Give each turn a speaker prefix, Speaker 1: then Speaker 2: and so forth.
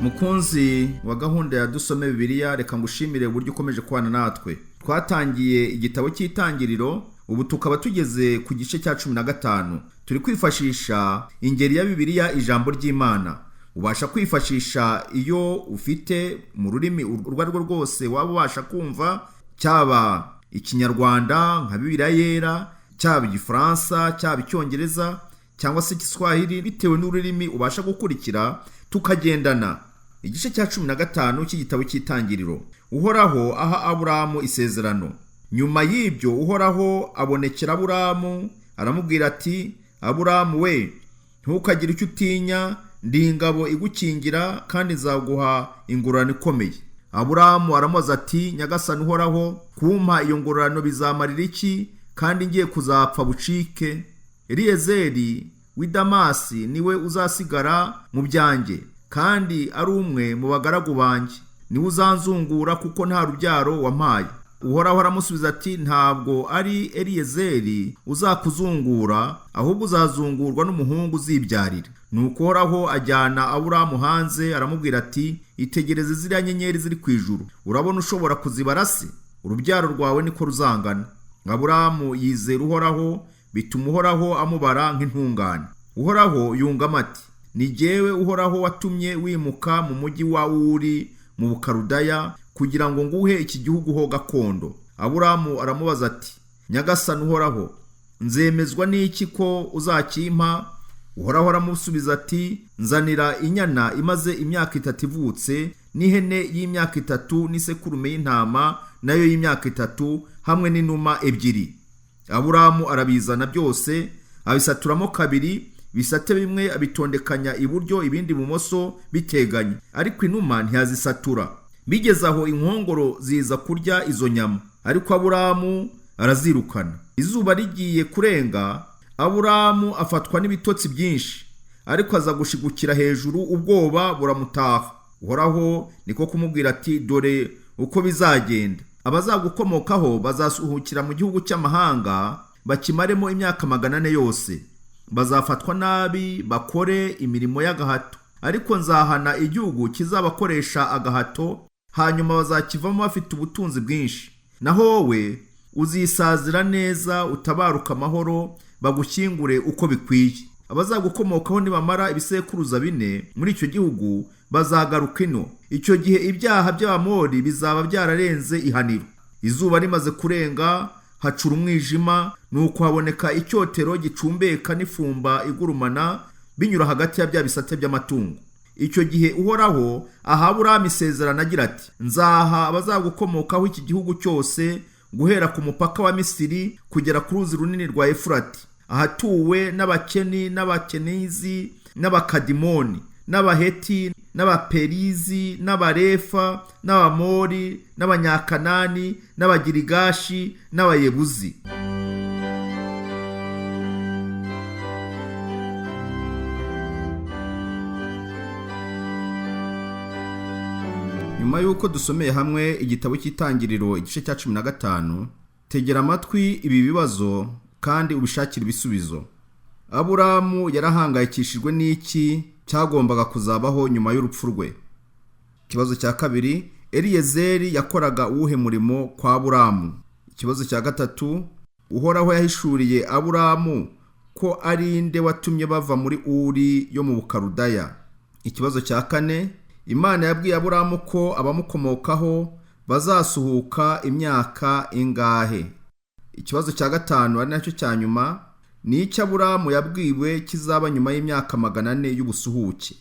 Speaker 1: Mukunzi wa gahunda ya dusome Bibiliya, reka ngushimire uburyo ukomeje kubana natwe. Twatangiye igitabo cy'Itangiriro, ubu tukaba tugeze ku gice cya 15. Turi kwifashisha ingeri ya Bibiliya, ijambo ry'Imana. Ubasha kwifashisha iyo ufite mu rurimi urwo arirwo rwose waba ubasha kumva, cyaba Ikinyarwanda nka Bibiliya yera, cyaba Igifaransa, cyaba Icyongereza cyangwa se Igiswahili, bitewe n'ururimi ubasha gukurikira tukagendana. Igice cya 15 cy'igitabo cy'Itangiriro. Uhoraho aha Aburamu isezerano. Nyuma y'ibyo Uhoraho abonekera Aburamu, aramubwira ati, Aburamu we, ntukagire icyo utinya, ndi ingabo igukingira kandi nzaguha ingororano ikomeye. Aburamu aramubaza ati, Nyagasani Uhoraho, kumpa iyo ngororano bizamarira iki, kandi ngiye kuzapfa bucike? Eliyezeri w'i Damasi niwe uzasigara mu byanjye, kandi ari umwe mu bagaragu banjye. Niwe uzanzungura kuko nta rubyaro wampaye. Uhoraho aramusubiza ati, ntabwo ari Eliyezeri uzakuzungura, ahubwo uzazungurwa n'umuhungu uzibyarira. Nuko Uhoraho ajyana Aburamu hanze, aramubwira ati, itegereze ziriya nyenyeri ziri ku ijuru, urabona ushobora kuzibara se? Urubyaro rwawe niko ruzangana. Aburamu yizera Uhoraho, bituma Uhoraho amubara nk'intungane. Uhoraho yungamo ati, ni jyewe Uhoraho watumye wimuka mu mujyi wa Uri mu Bukaludaya, kugira ngo nguhe iki gihugu ho gakondo. Aburamu aramubaza ati, Nyagasani Uhoraho, nzemezwa n'iki ko uzakimpa? Uhoraho aramusubiza ati, nzanira inyana imaze imyaka 3 ivutse, n'ihene y'imyaka 3, n'isekurume y'intama nayo y'imyaka 3, hamwe n'inuma 2. Aburamu arabizana byose, abisaturamo kabiri, bisate bimwe abitondekanya iburyo ibindi ibumoso biteganye, ariko inuma ntiyazisatura. Bigeze aho inkongoro ziza kurya izo nyama, ariko Aburamu arazirukana. Izuba rigiye kurenga, Aburamu afatwa n'ibitotsi byinshi, ariko aza gushigukira hejuru, ubwoba buramutaha. Uhoraho niko kumubwira ati, dore uko bizagenda, abazagukomokaho bazasuhukira mu gihugu cy'amahanga, bakimaremo imyaka 400 yose. Bazafatwa nabi, bakore imirimo y'agahato, ariko nzahana igihugu kizabakoresha agahato, hanyuma bazakivamo bafite ubutunzi bwinshi. Naho wowe uzisazira neza, utabaruka amahoro, bagushyingure uko bikwiye. Abazagukomokaho nibamara ibisekuruza 4 muri icyo gihugu, bazagaruka ino. Icyo gihe ibyaha by'Abamori bizaba byararenze ihaniro. Izuba rimaze kurenga, hacura umwijima, nuko haboneka icyotero gicumbeka n'ifumba igurumana, binyura hagati ya bya bisate by'amatungo. Icyo gihe Uhoraho aha Aburamu isezerano agira ati, nzaha abazagukomokaho iki gihugu cyose, guhera ku mupaka wa Misiri kugera ku ruzi runini rwa Efurati, ahatuwe n'Abakeni, n'Abakenizi, n'Abakadimoni, n'Abaheti, n'Abaperizi, n'Abarefa, n'Abamori, n'Abanyakanani, n'Abagirigashi, n'Abayebuzi. Nyuma y'uko dusomeye hamwe igitabo cy'Itangiriro igice cya 15, tegera amatwi ibi bibazo kandi ubishakira ibisubizo. Aburamu yarahangayikishijwe n'iki cyagombaga kuzabaho nyuma y'urupfu rwe? Ikibazo cya kabiri, Eliyezeri yakoraga uwuhe murimo kwa Aburamu? Ikibazo cya gatatu, Uhoraho yahishuriye Aburamu ko ari nde watumye bava muri Uri yo mu Bukaludaya? Ikibazo cya kane, Imana yabwiye Aburamu ko abamukomokaho bazasuhuka imyaka ingahe? Ikibazo cya gatanu ari nacyo cya nyuma, ni icyo Aburamu yabwiwe kizaba nyuma y'imyaka 400 y'ubusuhuke?